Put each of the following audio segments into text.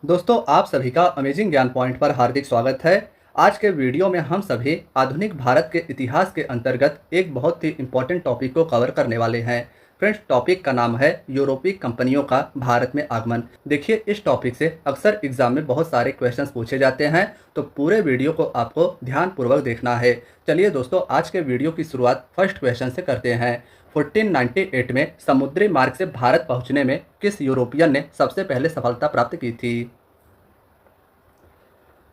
दोस्तों, आप सभी का अमेजिंग ज्ञान पॉइंट पर हार्दिक स्वागत है। आज के वीडियो में हम सभी आधुनिक भारत के इतिहास के अंतर्गत एक बहुत ही इम्पोर्टेंट टॉपिक को कवर करने वाले हैं। फ्रेंड्स, टॉपिक का नाम है यूरोपीय कंपनियों का भारत में आगमन। देखिए, इस टॉपिक से अक्सर एग्जाम में बहुत सारे क्वेश्चंस पूछे जाते हैं, तो पूरे वीडियो को आपको ध्यानपूर्वक देखना है। चलिए दोस्तों, आज के वीडियो की शुरुआत फर्स्ट क्वेश्चन से करते हैं। 1498 में समुद्री मार्ग से भारत पहुंचने में किस यूरोपियन ने सबसे पहले सफलता प्राप्त की थी?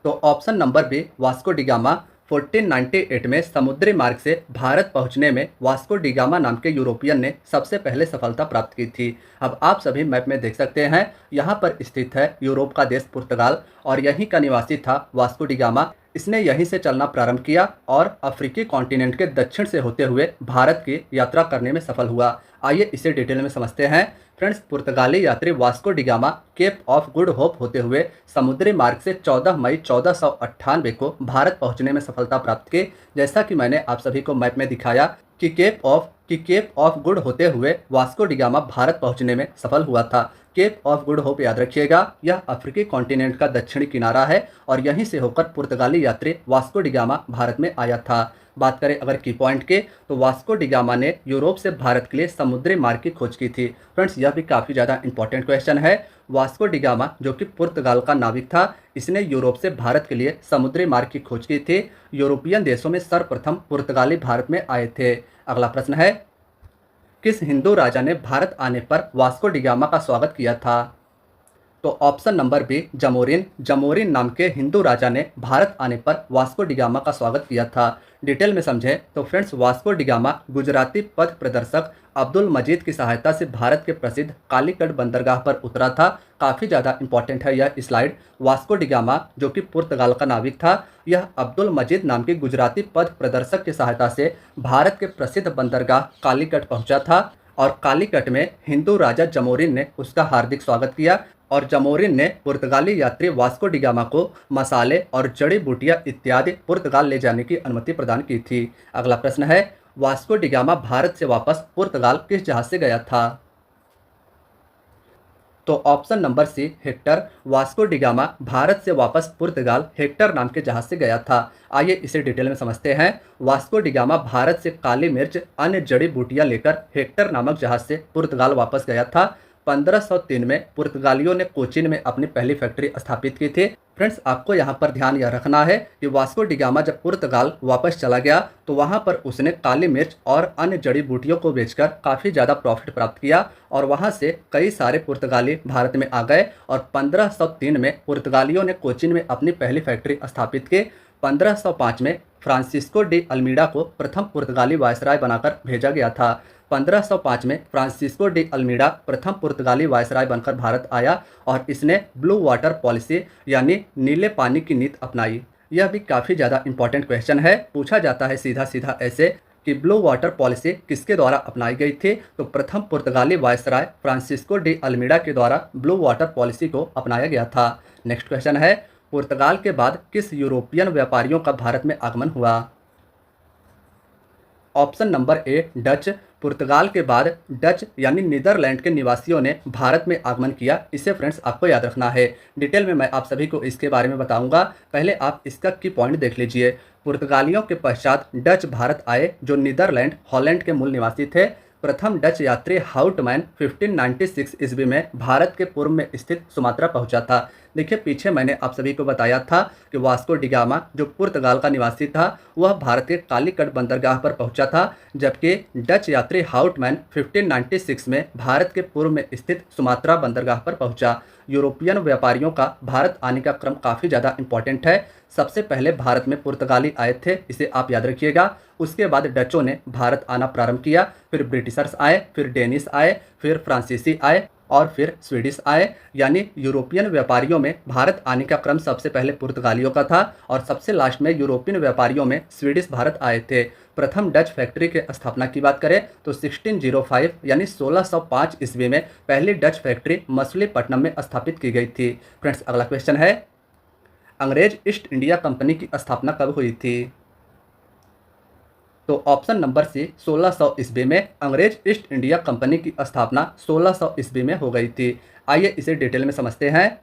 तो option number B, Vasco da Gama. 1498 में समुद्री मार्ग से भारत पहुंचने में वास्को डिगामा नाम के यूरोपियन ने सबसे पहले सफलता प्राप्त की थी। अब आप सभी मैप में देख सकते हैं, यहाँ पर स्थित है यूरोप का देश पुर्तगाल और यहीं का निवासी था वास्को डिगामा। इसने यहीं से चलना प्रारंभ किया और अफ्रीकी कॉन्टिनेंट के दक्षिण से होते हुए भारत की यात्रा करने में सफल हुआ। आइए इसे डिटेल में समझते हैं। फ्रेंड्स, पुर्तगाली यात्री Vasco da Gama Cape of Good Hope होते हुए समुद्री मार्ग से 14 मई 1498 को भारत पहुंचने में सफलता प्राप्त की। जैसा कि मैंने आप सभी को मैप में दिखाया कि केप ऑफ गुड होते हुए वास्को डिगामा भारत पहुंचने में सफल हुआ था। केप ऑफ गुड होप याद रखिएगा, यह अफ्रीकी कॉन्टिनेंट का दक्षिणी किनारा है और यहीं से होकर पुर्तगाली यात्री वास्को डिगामा भारत में आया था। बात करें अगर की पॉइंट के, तो वास्को डिगामा ने यूरोप से भारत के लिए समुद्री मार्ग की खोज की थी। फ्रेंड्स, यह भी काफ़ी ज़्यादा इंपॉर्टेंट क्वेश्चन है। वास्को डिगामा जो कि पुर्तगाल का नाविक था, इसने यूरोप से भारत के लिए समुद्री मार्ग की खोज की थी। यूरोपियन देशों में सर्वप्रथम पुर्तगाली भारत में आए थे। अगला प्रश्न है, किस हिंदू राजा ने भारत आने पर वास्को डिगामा का स्वागत किया था? तो option number B, Zamorin. Zamorin नाम के हिंदू राजा ने भारत आने पर वास्को डिगामा का स्वागत किया था। डिटेल में समझें तो फ्रेंड्स, वास्को डिगामा गुजराती पथ प्रदर्शक अब्दुल मजीद की सहायता से भारत के प्रसिद्ध कालीकट बंदरगाह पर उतरा था। काफ़ी ज़्यादा इंपॉर्टेंट है यह स्लाइड। वास्को डिगामा जो कि पुर्तगाल का नाविक था, यह अब्दुल मजीद नाम के गुजराती पथ प्रदर्शक की सहायता से भारत के प्रसिद्ध बंदरगाह कालीकट पहुंचा था और कालीकट में हिंदू राजा जमोरिन ने उसका हार्दिक स्वागत किया और जमोरिन ने पुर्तगाली यात्री वास्को डिगामा को मसाले और जड़ी बूटियां इत्यादि पुर्तगाल ले जाने की अनुमति प्रदान की थी। अगला प्रश्न है, वास्को डिगामा भारत से वापस पुर्तगाल किस जहाज से गया था? तो ऑप्शन नंबर सी, हेक्टर। वास्को डिगामा भारत से वापस पुर्तगाल हेक्टर नाम के जहाज से गया था। आइए इसे डिटेल में समझते हैं। वास्को डिगामा भारत से काली मिर्च अन्य जड़ी बूटियां लेकर हेक्टर नामक जहाज से पुर्तगाल वापस गया था। 1503 में पुर्तगालियों ने कोचीन में अपनी पहली फैक्ट्री स्थापित की थी। फ्रेंड्स, आपको यहाँ पर ध्यान यह रखना है कि वास्को डिगामा जब पुर्तगाल वापस चला गया तो वहाँ पर उसने काली मिर्च और अन्य जड़ी बूटियों को बेचकर काफ़ी ज़्यादा प्रॉफिट प्राप्त किया और वहाँ से कई सारे पुर्तगाली भारत में आ गए और 1503 में पुर्तगालियों ने कोचीन में अपनी पहली फैक्ट्री स्थापित की। 1505 में फ्रांसिस्को डी अल्मीडा को प्रथम पुर्तगाली वायसराय बनाकर भेजा गया था। 1505 में फ्रांसिस्को डी अल्मीडा प्रथम पुर्तगाली वायसराय बनकर भारत आया और इसने ब्लू वाटर पॉलिसी यानी नीले पानी की नीति अपनाई। यह भी काफ़ी ज़्यादा इंपॉर्टेंट क्वेश्चन है। पूछा जाता है सीधा सीधा ऐसे कि ब्लू वाटर पॉलिसी किसके द्वारा अपनाई गई थी? तो प्रथम पुर्तगाली वायसराय फ्रांसिस्को डी अल्मीडा के द्वारा ब्लू वाटर पॉलिसी को अपनाया गया था। नेक्स्ट क्वेश्चन है, पुर्तगाल के बाद किस यूरोपियन व्यापारियों का भारत में आगमन हुआ? Option number A, Dutch. Portugal के बाद डच यानी नीदरलैंड के निवासियों ने भारत में आगमन किया। इसे फ्रेंड्स आपको याद रखना है। डिटेल में मैं आप सभी को इसके बारे में बताऊंगा, पहले आप इसका की पॉइंट देख लीजिए। पुर्तगालियों के पश्चात डच भारत आए जो नीदरलैंड हॉलैंड के मूल निवासी थे। प्रथम डच यात्री हाउटमैन 1596 ईस्वी में भारत के पूर्व में स्थित सुमात्रा पहुंचा था। देखिए, पीछे मैंने आप सभी को बताया था कि वास्को डिगामा जो पुर्तगाल का निवासी था वह भारत के कालीकट बंदरगाह पर पहुंचा था, जबकि डच यात्री हाउटमैन 1596 में भारत के पूर्व में स्थित सुमात्रा बंदरगाह पर पहुंचा। यूरोपियन व्यापारियों का भारत आने का क्रम काफ़ी ज़्यादा इंपॉर्टेंट है। सबसे पहले भारत में पुर्तगाली आए थे, इसे आप याद रखिएगा। उसके बाद डचों ने भारत आना प्रारंभ किया, फिर ब्रिटिशर्स आए, फिर डेनिश आए, फिर फ्रांसीसी आए और फिर स्वीडिश आए। यानी यूरोपियन व्यापारियों में भारत आने का क्रम सबसे पहले पुर्तगालियों का था और सबसे लास्ट में यूरोपियन व्यापारियों में स्वीडिश भारत आए थे। प्रथम डच फैक्ट्री के स्थापना की बात करें तो 1605 यानी 1605 ईस्वी में पहली डच फैक्ट्री मछलीपट्टनम में स्थापित की गई थी। फ्रेंड्स, अगला क्वेश्चन है, अंग्रेज ईस्ट इंडिया कंपनी की स्थापना कब हुई थी? तो ऑप्शन नंबर सी, 1600 ईस्वी में अंग्रेज ईस्ट इंडिया कंपनी की स्थापना 1600 ईस्वी में हो गई थी। आइए इसे डिटेल में समझते हैं।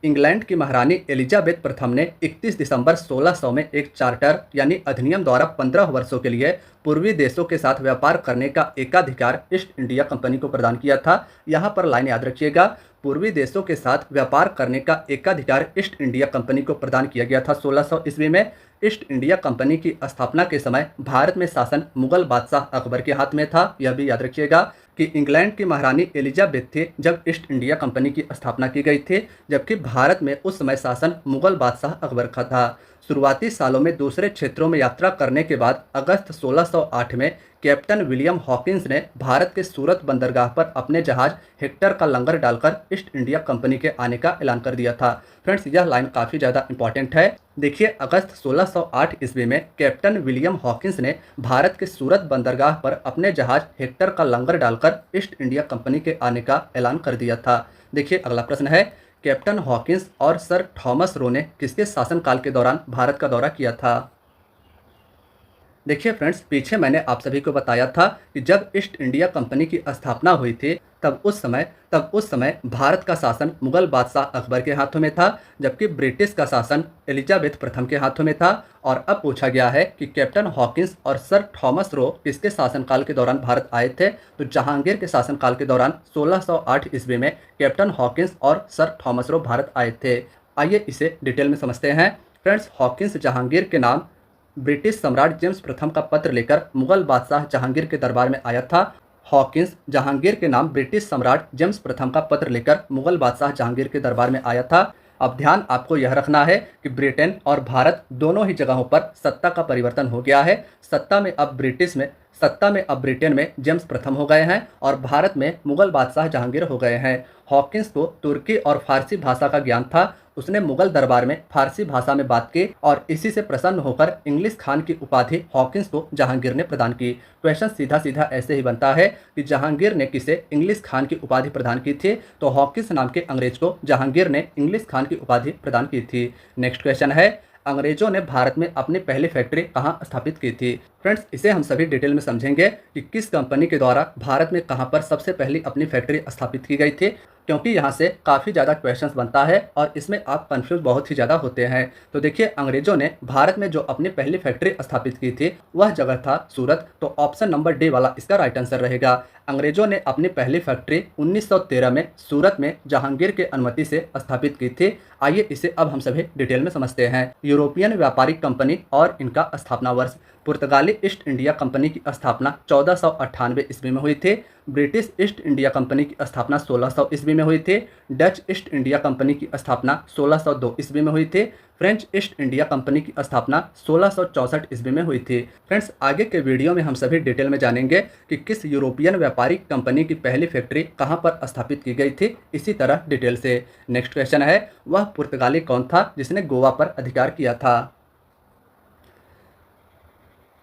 इंग्लैंड की महारानी एलिजाबेथ प्रथम ने 31 दिसंबर 1600 में एक चार्टर यानी अधिनियम द्वारा 15 वर्षों के लिए पूर्वी देशों के साथ व्यापार करने का एकाधिकार ईस्ट इंडिया कंपनी को प्रदान किया था। यहाँ पर लाइन याद रखिएगा, पूर्वी देशों के साथ व्यापार करने का एकाधिकार ईस्ट इंडिया कंपनी को प्रदान किया गया था 1600 ईस्वी में। ईस्ट इंडिया कंपनी की स्थापना के समय भारत में शासन मुगल बादशाह अकबर के हाथ में था। यह भी याद रखिएगा कि इंग्लैंड की महारानी एलिजाबेथ थी जब ईस्ट इंडिया कंपनी की स्थापना की गई थी, जबकि भारत में उस समय शासन मुगल बादशाह अकबर का था। शुरुआती सालों में दूसरे क्षेत्रों में यात्रा करने के बाद अगस्त 1608 में कैप्टन विलियम हॉकिंस ने भारत के सूरत बंदरगाह पर अपने जहाज हेक्टर का लंगर डालकर ईस्ट इंडिया कंपनी के आने का ऐलान कर दिया था। फ्रेंड्स, यह लाइन काफ़ी ज़्यादा इंपॉर्टेंट है। देखिए, अगस्त 1608 ईस्वी में कैप्टन विलियम हॉकिंस ने भारत के सूरत बंदरगाह पर अपने जहाज हेक्टर का लंगर डालकर ईस्ट इंडिया कंपनी के आने का ऐलान कर दिया था। देखिए, अगला प्रश्न है, कैप्टन हॉकिंस और सर थॉमस रो ने किसके शासनकाल के दौरान भारत का दौरा किया था? देखिए फ्रेंड्स, पीछे मैंने आप सभी को बताया था कि जब ईस्ट इंडिया कंपनी की स्थापना हुई थी तब उस समय भारत का शासन मुगल बादशाह अकबर के हाथों में था, जबकि ब्रिटिश का शासन एलिजाबेथ प्रथम के हाथों में था। और अब पूछा गया है कि कैप्टन हॉकिंस और सर थॉमस रो किसके शासनकाल के दौरान भारत आए थे? तो जहांगीर के शासनकाल के दौरान 1608 ईस्वी में कैप्टन हॉकिंस और सर थॉमस रो भारत आए थे। आइए इसे डिटेल में समझते हैं। फ्रेंड्स, हॉकिंस जहांगीर के नाम ब्रिटिश सम्राट जेम्स प्रथम का पत्र लेकर मुगल बादशाह जहांगीर के दरबार में आया था। हॉकिंस जहांगीर के नाम ब्रिटिश सम्राट जेम्स प्रथम का पत्र लेकर मुगल बादशाह जहांगीर के दरबार में आया था। अब ध्यान आपको यह रखना है कि ब्रिटेन और भारत दोनों ही जगहों पर सत्ता का परिवर्तन हो गया है। सत्ता में अब ब्रिटेन में जेम्स प्रथम हो गए हैं और भारत में मुगल बादशाह जहांगीर हो गए हैं। हॉकिंस को तुर्की और फारसी भाषा का ज्ञान था। उसने मुगल दरबार में फारसी भाषा में बात की और इसी से प्रसन्न होकर इंग्लिश खान की उपाधि हॉकिंस को जहांगीर ने प्रदान की। क्वेश्चन सीधा सीधा ऐसे ही बनता है कि जहांगीर ने किसे इंग्लिश खान की उपाधि प्रदान की थी? तो हॉकिंस नाम के अंग्रेज को जहांगीर ने इंग्लिश खान की उपाधि प्रदान की थी। नेक्स्ट क्वेश्चन है, अंग्रेजों ने भारत में अपनी पहली फैक्ट्री कहाँ स्थापित की थी? फ्रेंड्स, इसे हम सभी डिटेल में समझेंगे कि किस कंपनी के द्वारा भारत में कहाँ पर सबसे पहली अपनी फैक्ट्री स्थापित की गई थी, क्योंकि यहाँ से काफ़ी ज़्यादा क्वेश्चंस बनता है और इसमें आप कंफ्यूज बहुत ही ज़्यादा होते हैं। तो देखिए, अंग्रेजों ने भारत में जो अपनी पहली फैक्ट्री स्थापित की थी वह जगह था सूरत। तो ऑप्शन नंबर डी वाला इसका राइट आंसर रहेगा। अंग्रेजों ने अपनी पहली फैक्ट्री 1913 में सूरत में जहांगीर के अनुमति से स्थापित की थी। आइए इसे अब हम सभी डिटेल में समझते हैं। यूरोपियन व्यापारिक कंपनी और इनका स्थापना वर्ष। पुर्तगाली ईस्ट इंडिया कंपनी की स्थापना 1498 ईस्वी में हुई थी। ब्रिटिश ईस्ट इंडिया कंपनी की स्थापना 1600 ईस्वी में हुई थी। डच ईस्ट इंडिया कंपनी की स्थापना 1602 ईस्वी में हुई थी। फ्रेंच ईस्ट इंडिया कंपनी की स्थापना 1664 ईस्वी में हुई थी। फ्रेंड्स, आगे के वीडियो में हम सभी डिटेल में जानेंगे कि किस यूरोपियन व्यापारिक कंपनी की पहली फैक्ट्री कहां पर स्थापित की गई थी, इसी तरह डिटेल से। नेक्स्ट क्वेश्चन है, वह पुर्तगाली कौन था जिसने गोवा पर अधिकार किया था?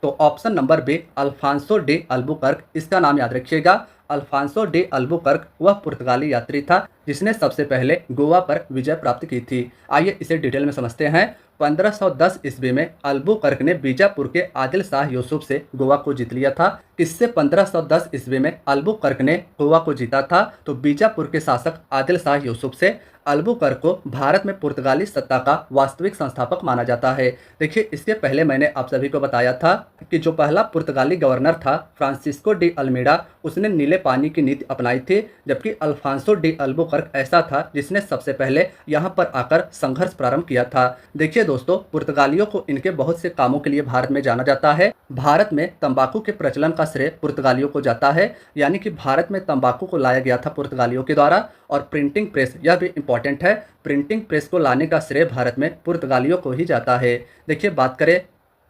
तो option number B, Alfonso de Albuquerque, इसका नाम याद रखिएगा। अल्फांसो डे अल्बुकर्क वह पुर्तगाली यात्री था जिसने सबसे पहले गोवा पर विजय प्राप्त की थी। आइए इसे डिटेल में समझते हैं। 1510 ईस्वी में अल्बुकर्क ने बीजापुर के आदिल शाह यूसुफ से गोवा को जीत लिया था। किससे 1510 ईस्वी में अल्बुकर्क ने गोवा को जीता था? तो बीजापुर के शासक आदिल शाह यूसुफ से। अल्बुकर्क को भारत में पुर्तगाली सत्ता का वास्तविक संस्थापक माना जाता है। देखिए, इसके पहले मैंने आप सभी को बताया था कि जो पहला पुर्तगाली गवर्नर था फ्रांसिस्को डी अल्मीडा, उसने नीले पानी की नीति अपनाई थी, जबकि अल्फांसो डी अल्बुकर्क ऐसा था जिसने सबसे पहले यहाँ पर आकर संघर्ष प्रारंभ किया था। देखिए दोस्तों, पुर्तगालियों को इनके बहुत से कामों के लिए भारत में जाना जाता है। भारत में तंबाकू के प्रचलन का श्रेय पुर्तगालियों को जाता है, यानी कि भारत में तंबाकू को लाया गया था पुर्तगालियों के द्वारा। और प्रिंटिंग प्रेस, यह भी इंपॉर्टेंट है, प्रिंटिंग प्रेस को लाने का श्रेय भारत में पुर्तगालियों को ही जाता है। देखिए, बात करें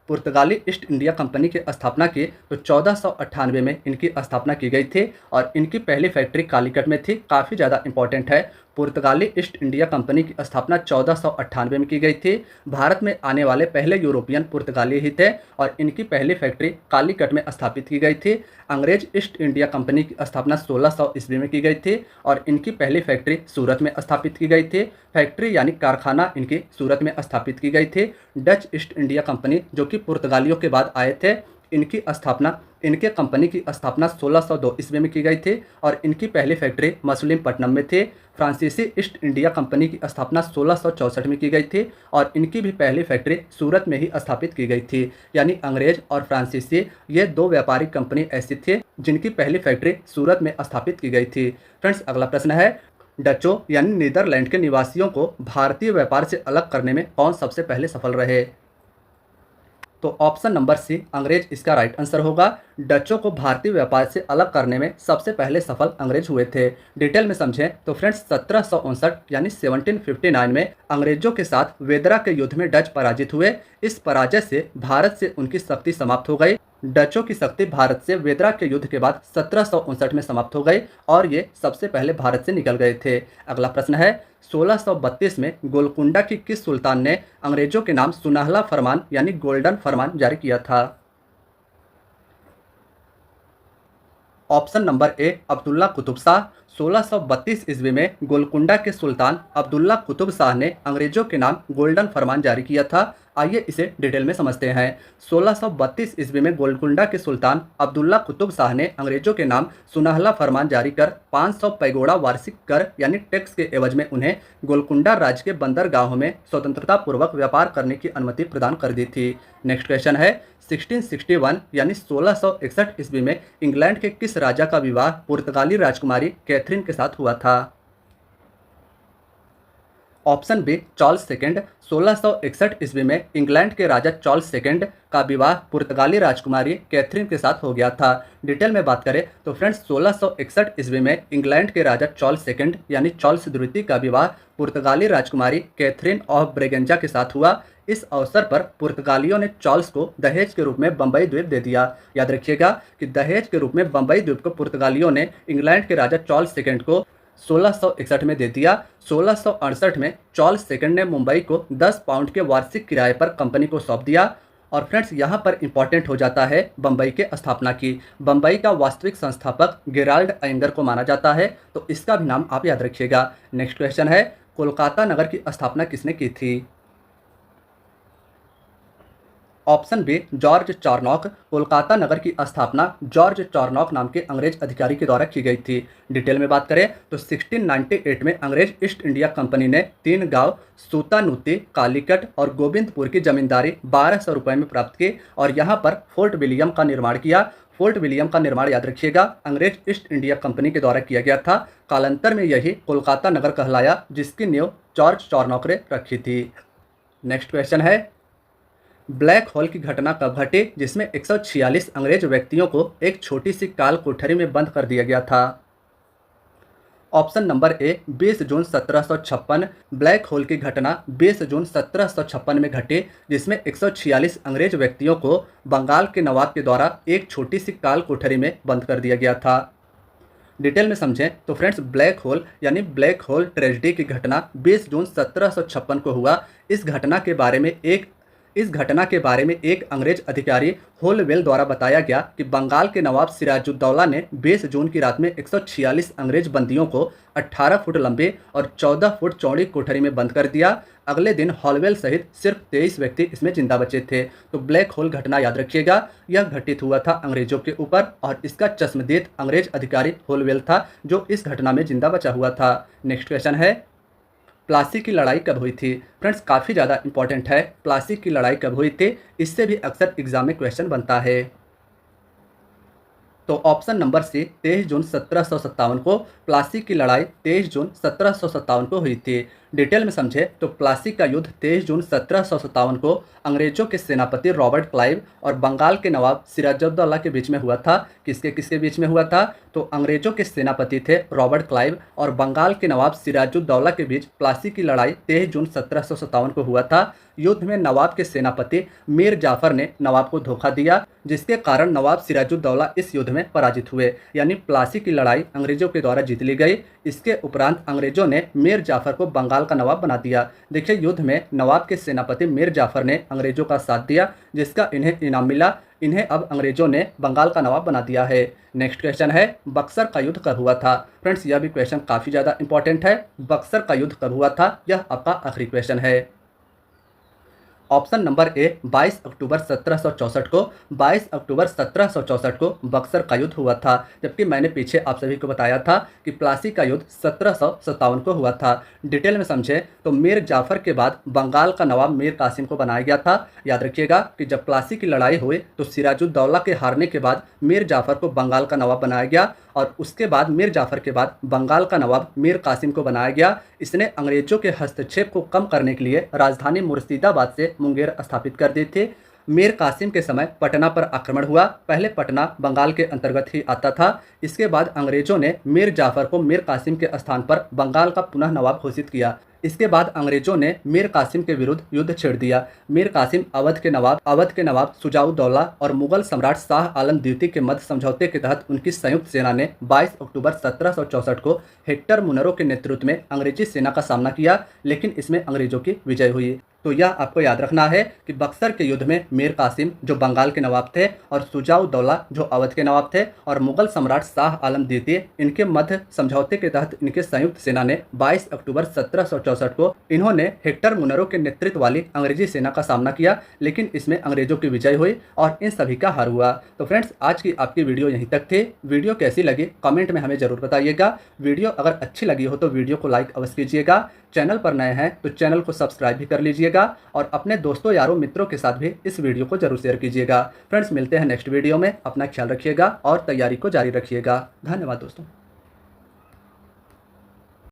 पुर्तगाली ईस्ट इंडिया कंपनी की स्थापना की तो 1498 में इनकी स्थापना की गई थी और इनकी पहली फैक्ट्री कालीकट में थी। काफ़ी ज़्यादा इंपॉर्टेंट है। पुर्तगाली ईस्ट इंडिया कंपनी की स्थापना 1498 में की गई थी। भारत में आने वाले पहले यूरोपियन पुर्तगाली ही थे और इनकी पहली फैक्ट्री कालीकट में स्थापित की गई थी। अंग्रेज ईस्ट इंडिया कंपनी की स्थापना 1600 ईस्वी में की गई थी और इनकी पहली फैक्ट्री सूरत में स्थापित की गई थी। फैक्ट्री यानी कारखाना इनकी सूरत में स्थापित की गई थी। डच ईस्ट इंडिया कंपनी, जो कि पुर्तगालियों के बाद आए थे, इनकी स्थापना इनके कंपनी की स्थापना 1602 ईस्वी में की गई थी और इनकी पहली फैक्ट्री मसलिमपट्टनम में थी। फ्रांसीसी ईस्ट इंडिया कंपनी की स्थापना 1664 में की गई थी और इनकी भी पहली फैक्ट्री सूरत में ही स्थापित की गई थी। यानी अंग्रेज और फ्रांसीसी ये दो व्यापारिक कंपनी ऐसी थी जिनकी पहली फैक्ट्री सूरत में स्थापित की गई थी। फ्रेंड्स, अगला प्रश्न है, डचों यानी नीदरलैंड के निवासियों को भारतीय व्यापार से अलग करने में कौन सबसे पहले सफल रहे? तो ऑप्शन नंबर सी अंग्रेज इसका राइट आंसर होगा। डचों को भारतीय व्यापार से अलग करने में सबसे पहले सफल अंग्रेज हुए थे। डिटेल में समझें तो फ्रेंड्स 1759 यानी 1759 में अंग्रेजों के साथ वेदरा के युद्ध में डच पराजित हुए। इस पराजय से भारत से उनकी शक्ति समाप्त हो गई। डचों की शक्ति भारत से वेदरा के युद्ध के बाद 1759 में समाप्त हो गई और ये सबसे पहले भारत से निकल गए थे। अगला प्रश्न है, 1632 में गोलकुंडा की किस सुल्तान ने अंग्रेजों के नाम सुनहला फरमान यानी गोल्डन फरमान जारी किया था? ऑप्शन नंबर ए अब्दुल्ला कुतुब शाह। 1632 ईस्वी में गोलकुंडा के सुल्तान अब्दुल्ला कुतुब शाह ने अंग्रेजों के नाम गोल्डन फरमान जारी किया था। आइए इसे डिटेल में समझते हैं। 1632 ईस्वी में गोलकुंडा के सुल्तान अब्दुल्ला कुतुब शाह ने अंग्रेजों के नाम सुनहला फरमान जारी कर 500 पैगोड़ा वार्षिक कर यानी टैक्स के एवज में उन्हें गोलकुंडा राज्य के बंदरगाहों में स्वतंत्रता पूर्वक व्यापार करने की अनुमति प्रदान कर दी थी। नेक्स्ट क्वेश्चन है, 1661 यानी 1661 ईस्वी में इंग्लैंड के किस राजा का विवाह पुर्तगाली राजकुमारी कैथरीन के साथ हुआ था? Option B Charles second. 1661 ईस्वी में इंग्लैंड के राजा चार्ल्स सेकंड का विवाह पुर्तगाली राजकुमारी कैथरीन के साथ हो गया था। डिटेल में बात करें तो फ्रेंड्स 1661 ईस्वी में इंग्लैंड के राजा चार्ल्स सेकंड यानी चार्ल्स द्वितीय का विवाह पुर्तगाली राजकुमारी कैथरीन ऑफ ब्रेगेंजा के साथ हुआ। इस अवसर पर पुर्तगालियों ने चार्ल्स को दहेज के रूप में बंबई द्वीप दे दिया। याद रखिएगा कि दहेज के रूप में बंबई द्वीप को पुर्तगालियों ने इंग्लैंड के राजा चार्ल्स सेकंड को 1661 में दे दिया। 1668 में चार्ल्स सेकंड ने मुंबई को 10 पाउंड के वार्षिक किराए पर कंपनी को सौंप दिया। और फ्रेंड्स यहाँ पर इंपॉर्टेंट हो जाता है बंबई के स्थापना की। बंबई का वास्तविक संस्थापक गेराल्ड आयंगर को माना जाता है, तो इसका भी नाम आप याद रखिएगा। नेक्स्ट क्वेश्चन है, कोलकाता नगर की स्थापना किसने की थी? Option B George Charnock. Kolkata नगर की स्थापना जॉर्ज चार्नॉक नाम के अंग्रेज अधिकारी के द्वारा की गई थी। डिटेल में बात करें तो 1698 में अंग्रेज ईस्ट इंडिया कंपनी ने 3 गांव सूतानुती, कालीकट और गोविंदपुर की जमींदारी 1200 रुपये में प्राप्त की और यहां पर फोर्ट विलियम का निर्माण किया। फोर्ट विलियम का निर्माण याद रखिएगा अंग्रेज ईस्ट इंडिया कंपनी के द्वारा किया गया था। कालांतर में यही कोलकाता नगर कहलाया, जिसकी नींव जॉर्ज चार्नॉक ने रखी थी। नेक्स्ट क्वेश्चन है, ब्लैक होल की घटना कब घटी जिसमें 146 अंग्रेज व्यक्तियों को एक छोटी सी काल कोठरी में बंद कर दिया गया था? ऑप्शन नंबर ए 20 जून 1756। ब्लैक होल की घटना 20 जून 1756 में घटी जिसमें 146 अंग्रेज व्यक्तियों को बंगाल के नवाब के द्वारा एक छोटी सी काल कोठरी में बंद कर दिया गया था। डिटेल में समझें तो फ्रेंड्स ब्लैक होल यानी ब्लैक होल ट्रेजेडी की घटना 20 जून 1756 को हुआ। इस घटना के बारे में एक अंग्रेज अधिकारी होलवेल द्वारा बताया गया कि बंगाल के नवाब सिराजुद्दौला ने 20 जून की रात में 146 अंग्रेज बंदियों को 18 फुट लंबे और 14 फुट चौड़ी कोठरी में बंद कर दिया। अगले दिन हॉलवेल सहित सिर्फ 23 व्यक्ति इसमें जिंदा बचे थे। तो ब्लैक होल घटना याद रखिएगा, यह घटित हुआ था अंग्रेजों के ऊपर और इसका चश्मदीद अंग्रेज अधिकारी होलवेल था जो इस घटना में जिंदा बचा हुआ था। नेक्स्ट क्वेश्चन है, प्लासी की लड़ाई कब हुई थी? फ्रेंड्स काफ़ी ज़्यादा इंपॉर्टेंट है, प्लासी की लड़ाई कब हुई थी, इससे भी अक्सर एग्जाम में क्वेश्चन बनता है। तो ऑप्शन नंबर सी 23 जून 1757 को प्लासी की लड़ाई 23 जून 1757 को हुई थी। डिटेल में समझे तो प्लासी का युद्ध 23 जून 1757 को अंग्रेजों के सेनापति रॉबर्ट क्लाइव और बंगाल के नवाब सिराजुद्दौला के बीच में हुआ था। किसके किसके बीच में हुआ था? तो अंग्रेजों के सेनापति थे रॉबर्ट क्लाइव और बंगाल के नवाब सिराजुद्दौला के बीच प्लासी की लड़ाई 23 जून 1757 को हुआ था। युद्ध में नवाब के सेनापति मीर जाफर ने नवाब को धोखा दिया, जिसके कारण नवाब सिराजुद्दौला इस युद्ध में पराजित हुए, यानी प्लासी की लड़ाई अंग्रेजों के द्वारा जीत ली गई। इसके उपरांत अंग्रेजों ने मीर जाफर को बंगाल का नवाब बना दिया। देखिए युद्ध में नवाब के सेनापति मीर जाफर ने अंग्रेजों का साथ दिया, जिसका इन्हें इनाम मिला। इन्हें अब अंग्रेजों ने बंगाल का नवाब बना दिया है। नेक्स्ट क्वेश्चन है, बक्सर का युद्ध कब हुआ था? फ्रेंड्स यह भी क्वेश्चन काफ़ी ज़्यादा इंपॉर्टेंट है। बक्सर का युद्ध कब हुआ था, यह आपका आखिरी क्वेश्चन है। ऑप्शन नंबर ए 22 अक्टूबर 1764 को 22 अक्टूबर 1764 को बक्सर का युद्ध हुआ था, जबकि मैंने पीछे आप सभी को बताया था कि प्लासी का युद्ध 1757 को हुआ था। डिटेल में समझें तो मीर जाफर के बाद बंगाल का नवाब मीर कासिम को बनाया गया था। याद रखिएगा कि जब प्लासी की लड़ाई हुई तो सिराजुद्दौला के हारने के बाद मीर जाफर को बंगाल का नवाब बनाया गया और उसके बाद मीर जाफर के बाद बंगाल का नवाब मीर कासिम को बनाया गया। इसने अंग्रेजों के हस्तक्षेप को कम करने के लिए राजधानी मुर्शिदाबाद से मुंगेर स्थापित कर दी थी। मीर कासिम के समय पटना पर आक्रमण हुआ। पहले पटना बंगाल के अंतर्गत ही आता था। इसके बाद अंग्रेजों ने मीर जाफर को मीर कासिम के स्थान पर बंगाल का पुनः नवाब घोषित किया। इसके बाद अंग्रेजों ने मीर कासिम के विरुद्ध युद्ध छेड़ दिया। मीर कासिम अवध के नवाब शुजाउद्दौला और मुगल सम्राट शाह आलम द्वितीय के मध्य समझौते के तहत उनकी संयुक्त सेना ने 22 अक्टूबर 1764 को हेक्टर मुनरो के नेतृत्व में अंग्रेजी सेना का सामना किया, लेकिन इसमें अंग्रेजों की विजय हुई। तो यह आपको याद रखना है कि बक्सर के युद्ध में मीर कासिम जो बंगाल के नवाब थे और शुजाउद्दौला जो अवध के नवाब थे और मुगल सम्राट शाह आलम द्वितीय इनके मध्य समझौते के तहत इनके संयुक्त सेना ने 22 अक्टूबर 1764 को इन्होंने हेक्टर मुनरो के नेतृत्व वाली अंग्रेजी सेना का सामना किया, लेकिन इसमें अंग्रेजों की विजय हुई और इन सभी का हार हुआ। तो फ्रेंड्स, आज की आपकी वीडियो यहीं तक थी। वीडियो कैसी लगी कमेंट में हमें जरूर बताइएगा। वीडियो अगर अच्छी लगी हो तो वीडियो को लाइक अवश्य कीजिएगा। चैनल पर नए हैं तो चैनल को सब्सक्राइब भी कर लीजिएगा और अपने दोस्तों यारों मित्रों के साथ भी इस वीडियो को जरूर शेयर कीजिएगा। फ्रेंड्स, मिलते हैं नेक्स्ट वीडियो में। अपना ख्याल रखिएगा और तैयारी को जारी रखिएगा। धन्यवाद दोस्तों।